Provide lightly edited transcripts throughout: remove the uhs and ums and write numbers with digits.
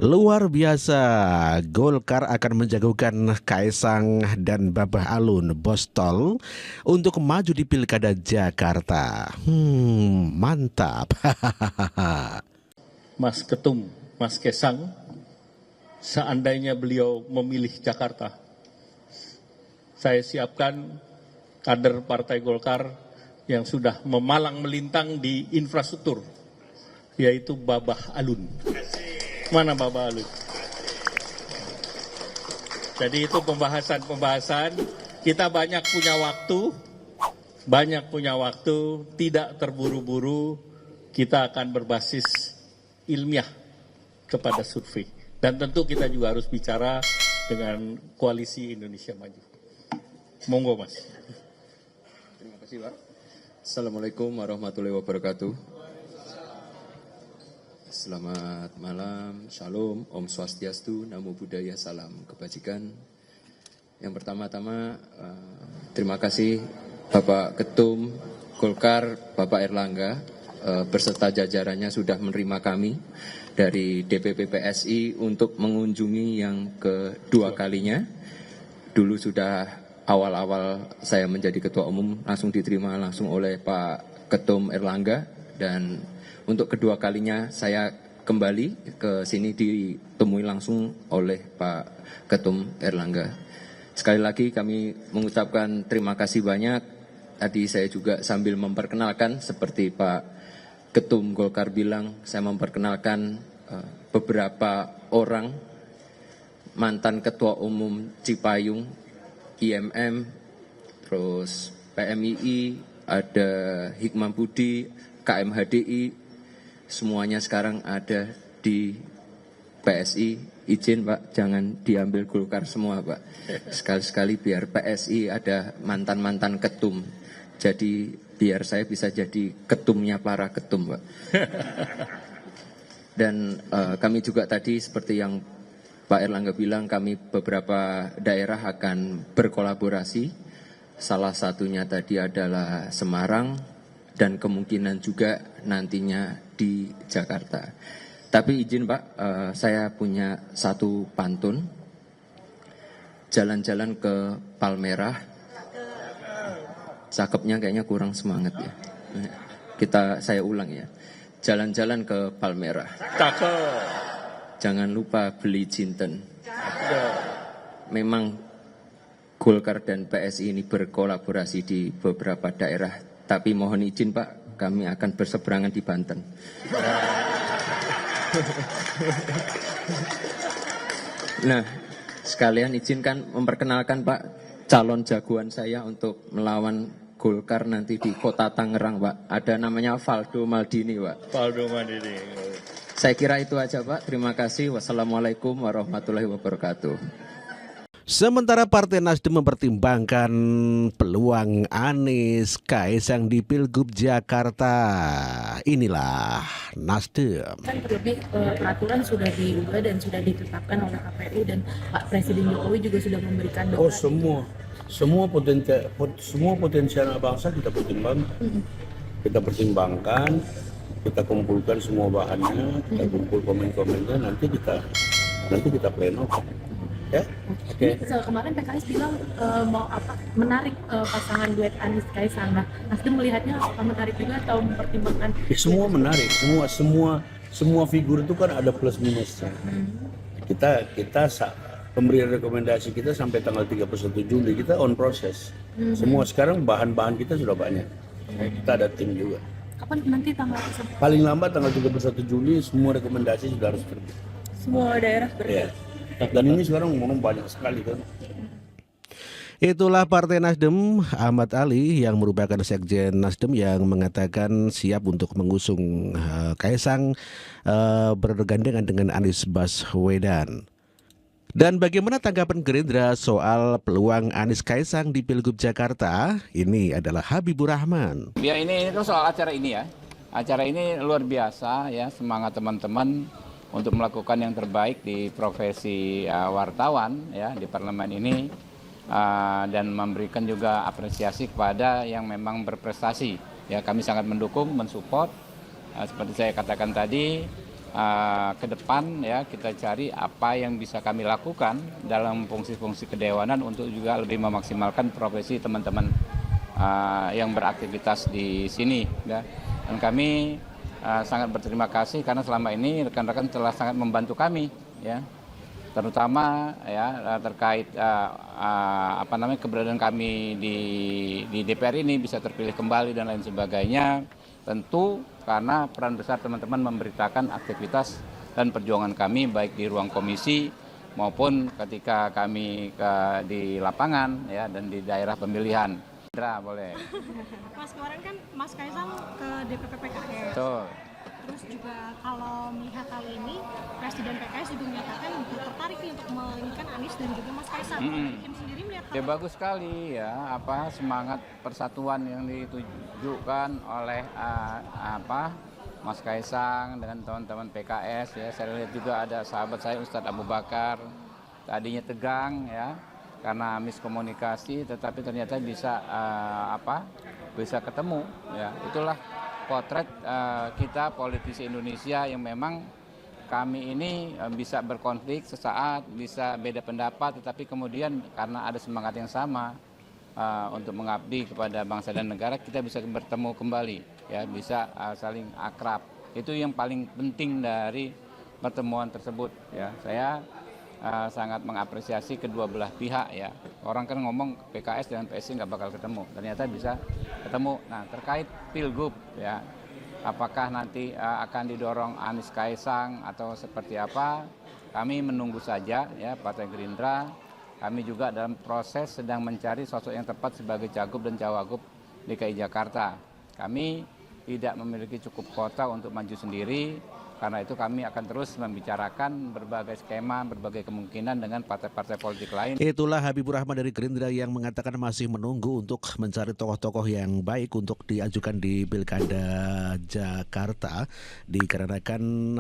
Luar biasa, Golkar akan menjagokan Kaesang dan Babah Alun Bostol untuk maju di Pilkada Jakarta. Mantap. Mas Ketum, Mas Kaesang, seandainya beliau memilih Jakarta, saya siapkan kader Partai Golkar yang sudah memalang melintang di infrastruktur, yaitu Babah Alun. Mana Babah Alun? Jadi itu pembahasan-pembahasan, kita banyak punya waktu, tidak terburu-buru, kita akan berbasis ilmiah kepada survei. Dan tentu kita juga harus bicara dengan Koalisi Indonesia Maju. Monggo Mas. Terima kasih Pak. Assalamualaikum warahmatullahi wabarakatuh. Selamat malam, Shalom, Om Swastiastu, Namo Buddhaya, Salam Kebajikan. Yang pertama-tama, terima kasih Bapak Ketum Golkar, Bapak Erlangga, beserta jajarannya sudah menerima kami dari DPP PSI untuk mengunjungi yang kedua kalinya. Dulu sudah awal-awal saya menjadi Ketua Umum langsung diterima langsung oleh Pak Ketum Erlangga, dan untuk kedua kalinya saya kembali ke sini ditemui langsung oleh Pak Ketum Erlangga. Sekali lagi kami mengucapkan terima kasih banyak. Tadi saya juga sambil memperkenalkan seperti Pak Ketum Golkar bilang, saya memperkenalkan beberapa orang mantan Ketua Umum Cipayung, IMM, terus PMII, ada Hikmah Budi, KMHDI, semuanya sekarang ada di PSI. Izin Pak, jangan diambil Golkar semua Pak. Sekali-sekali biar PSI ada mantan-mantan ketum. Jadi biar saya bisa jadi ketumnya para ketum Pak. Dan kami juga tadi seperti yang Pak Erlangga bilang, kami beberapa daerah akan berkolaborasi. Salah satunya tadi adalah Semarang dan kemungkinan juga nantinya di Jakarta. Tapi izin Pak, saya punya satu pantun. Jalan-jalan ke Palmerah. Cakepnya kayaknya kurang semangat ya. Saya ulang ya. Jalan-jalan ke Palmerah. Cakep. Jangan lupa beli jinten. Memang Golkar dan PSI ini berkolaborasi di beberapa daerah. Tapi mohon izin Pak, kami akan berseberangan di Banten. Nah, sekalian izinkan memperkenalkan Pak, calon jagoan saya untuk melawan Golkar nanti di Kota Tangerang Pak. Ada namanya Valdo Maldini Pak. Valdo Maldini. Saya kira itu aja Pak. Terima kasih. Wassalamualaikum warahmatullahi wabarakatuh. Sementara Partai Nasdem mempertimbangkan peluang Anies Kaesang di Pilgub Jakarta. Inilah Nasdem. Kan terlebih peraturan sudah diubah dan sudah ditetapkan oleh KPU, dan Pak Presiden Jokowi juga sudah memberikan doa. Semua potensial bangsa kita pertimbangkan, kita kumpulkan semua bahannya, kita kumpul komen-komennya, nanti kita pleno. Ya? Okay. Kemarin PKS bilang mau menarik pasangan duet Anies Kaesang. Nah, Nasdem melihatnya menarik juga atau mempertimbangkan? Ya, semua menarik, semua figur itu kan ada plus minusnya. Kita pemberian rekomendasi kita sampai tanggal 31 Juli kita on proses. Semua sekarang bahan-bahan kita sudah banyak. Kita ada tim juga. Kapan nanti tanggal tersebut? Paling lambat tanggal 31 Juli semua rekomendasi sudah harus terbit. Semua daerah ya. Dan ini sekarang ngomong banyak sekali kan. Itulah Partai Nasdem, Ahmad Ali yang merupakan Sekjen Nasdem yang mengatakan siap untuk mengusung Kaesang bergandengan dengan Anies Baswedan. Dan bagaimana tanggapan Gerindra soal peluang Anies Kaesang di Pilgub Jakarta? Ini adalah Habibur Rahman. Ya ini kan soal acara ini ya. Acara ini luar biasa ya, semangat teman-teman untuk melakukan yang terbaik di profesi wartawan ya di parlemen ini, dan memberikan juga apresiasi kepada yang memang berprestasi. Ya, kami sangat mendukung, mensupport. Seperti saya katakan tadi, ke depan ya kita cari apa yang bisa kami lakukan dalam fungsi-fungsi kedewanan untuk juga lebih memaksimalkan profesi teman-teman yang beraktivitas di sini ya. Dan kami sangat berterima kasih karena selama ini rekan-rekan telah sangat membantu kami ya, terutama ya terkait keberadaan kami di DPR ini bisa terpilih kembali dan lain sebagainya, tentu karena peran besar teman-teman memberitakan aktivitas dan perjuangan kami baik di ruang komisi maupun ketika kami di lapangan ya dan di daerah pemilihan. Indra, boleh. Mas, kemarin kan Mas Kaisang ke DPP PKS. Betul. Terus juga kalau melihat hal ini, Presiden PKS juga menyatakan tertarik nih untuk menginginkan Anies dan juga Mas Kaisang. Kim sendiri melihat Ya bagus sekali ya, semangat persatuan yang ditujukan oleh Mas Kaisang dengan teman-teman PKS ya. Saya lihat juga ada sahabat saya Ustadz Abu Bakar, tadinya tegang ya karena miskomunikasi, tetapi ternyata bisa ketemu ya. Itulah potret kita politisi Indonesia yang memang kami ini bisa berkonflik sesaat, bisa beda pendapat, tetapi kemudian karena ada semangat yang sama untuk mengabdi kepada bangsa dan negara, kita bisa bertemu kembali, ya bisa saling akrab. Itu yang paling penting dari pertemuan tersebut. Ya, saya sangat mengapresiasi kedua belah pihak. Ya, orang kan ngomong PKS dengan PSI nggak bakal ketemu, ternyata bisa ketemu. Nah, terkait Pilgub, ya. Apakah nanti akan didorong Anies Kaisang atau seperti apa? Kami menunggu saja ya Partai Gerindra. Kami juga dalam proses sedang mencari sosok yang tepat sebagai cagup dan cawagup DKI Jakarta. Kami tidak memiliki cukup kota untuk maju sendiri. Karena itu kami akan terus membicarakan berbagai skema, berbagai kemungkinan dengan partai-partai politik lain. Itulah Habibur Rahman dari Gerindra yang mengatakan masih menunggu untuk mencari tokoh-tokoh yang baik untuk diajukan di Pilkada Jakarta dikarenakan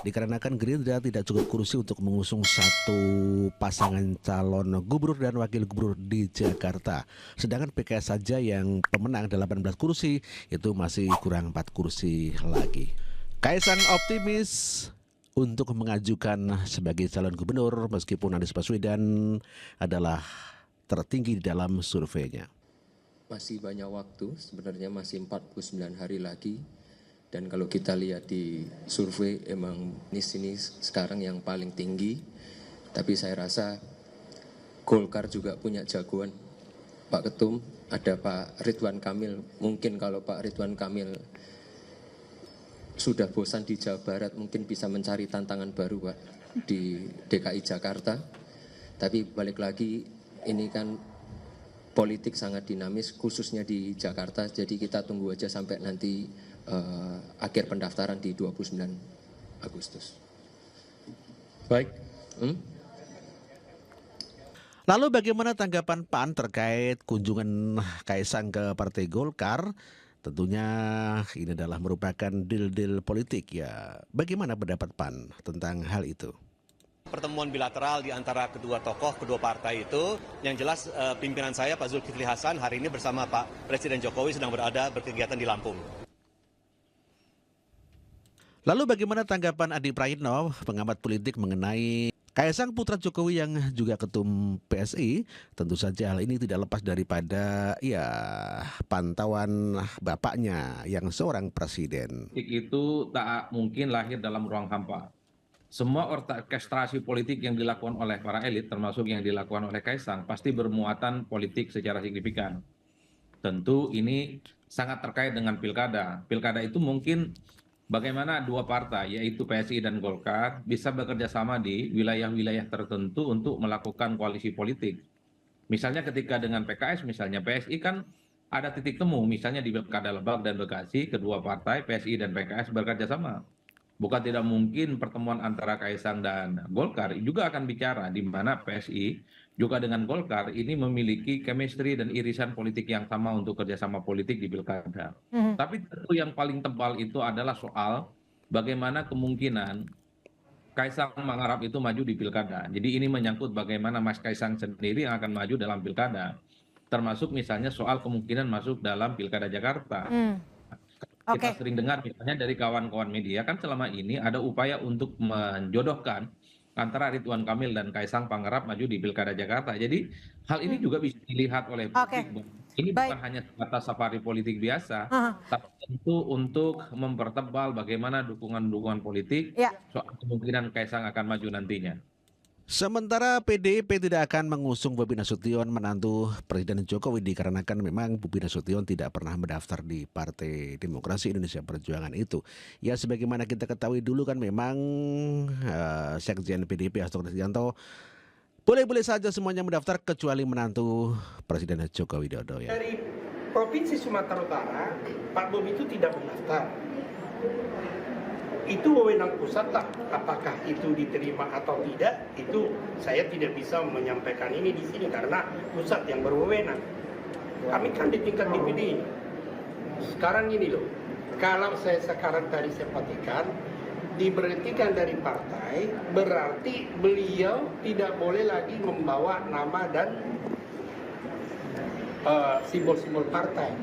dikarenakan Gerindra tidak cukup kursi untuk mengusung satu pasangan calon gubernur dan wakil gubernur di Jakarta. Sedangkan PKS saja yang pemenang 18 kursi itu masih kurang 4 kursi lagi. Kaisang optimis untuk mengajukan sebagai calon gubernur meskipun Anies Baswedan adalah tertinggi di dalam surveinya. Masih banyak waktu, sebenarnya masih 49 hari lagi. Dan kalau kita lihat di survei, emang Anies ini sekarang yang paling tinggi. Tapi saya rasa Golkar juga punya jagoan. Pak Ketum, ada Pak Ridwan Kamil. Mungkin kalau Pak Ridwan Kamil sudah bosan di Jawa Barat, mungkin bisa mencari tantangan baru Pak di DKI Jakarta. Tapi balik lagi, ini kan politik sangat dinamis khususnya di Jakarta. Jadi kita tunggu aja sampai nanti akhir pendaftaran di 29 Agustus. Baik. Lalu bagaimana tanggapan PAN terkait kunjungan Kaisang ke Partai Golkar? Tentunya ini adalah merupakan deal-deal politik ya. Bagaimana pendapat PAN tentang hal itu? Pertemuan bilateral di antara kedua tokoh, kedua partai itu, yang jelas pimpinan saya Pak Zulkifli Hasan hari ini bersama Pak Presiden Jokowi sedang berkegiatan di Lampung. Lalu bagaimana tanggapan Adi Praitno, pengamat politik mengenai Kaisang putra Jokowi yang juga ketum PSI? Tentu saja hal ini tidak lepas daripada pantauan bapaknya yang seorang presiden. Itu tak mungkin lahir dalam ruang hampa. Semua orkestrasi politik yang dilakukan oleh para elit, termasuk yang dilakukan oleh Kaisang, pasti bermuatan politik secara signifikan. Tentu ini sangat terkait dengan pilkada. Pilkada itu mungkin bagaimana dua partai, yaitu PSI dan Golkar, bisa bekerja sama di wilayah-wilayah tertentu untuk melakukan koalisi politik. Misalnya ketika dengan PKS, misalnya PSI kan ada titik temu, misalnya di Pilkada Lebak dan Bekasi, kedua partai PSI dan PKS bekerja sama. Bukan tidak mungkin pertemuan antara Kaisang dan Golkar juga akan bicara di mana PSI juga dengan Golkar ini memiliki chemistry dan irisan politik yang sama untuk kerjasama politik di pilkada. Tapi tentu yang paling tebal itu adalah soal bagaimana kemungkinan Kaisang mengharap itu maju di pilkada. Jadi ini menyangkut bagaimana Mas Kaisang sendiri yang akan maju dalam pilkada. Termasuk misalnya soal kemungkinan masuk dalam pilkada Jakarta. Kita sering dengar misalnya dari kawan-kawan media kan selama ini ada upaya untuk menjodohkan antara Ridwan Kamil dan Kaisang Pangarap maju di Pilkada Jakarta. Jadi hal ini juga bisa dilihat oleh publik. Ini bukan hanya sebatas safari politik biasa, tapi tentu untuk mempertebal bagaimana dukungan-dukungan politik soal kemungkinan Kaisang akan maju nantinya. Sementara PDIP tidak akan mengusung Bobi Nasution menantu Presiden Jokowi dikarenakan memang Bobi Nasution tidak pernah mendaftar di Partai Demokrasi Indonesia Perjuangan itu. Ya sebagaimana kita ketahui dulu kan memang Sekjen PDIP Hasto Kristianto boleh-boleh saja semuanya mendaftar kecuali menantu Presiden Joko Widodo ya. Dari Provinsi Sumatera Utara, Pak Bobi itu tidak mendaftar. Itu wewenang pusat lah, apakah itu diterima atau tidak, itu saya tidak bisa menyampaikan ini di sini karena pusat yang berwenang. Kami kan di tingkat DPD. Sekarang ini loh, kalau saya sekarang tadi saya perhatikan, diberhentikan dari partai, berarti beliau tidak boleh lagi membawa nama dan simbol-simbol partai.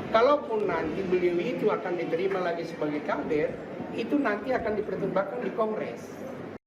Kalaupun nanti beliau itu akan diterima lagi sebagai kader, itu nanti akan dipertimbangkan di Kongres.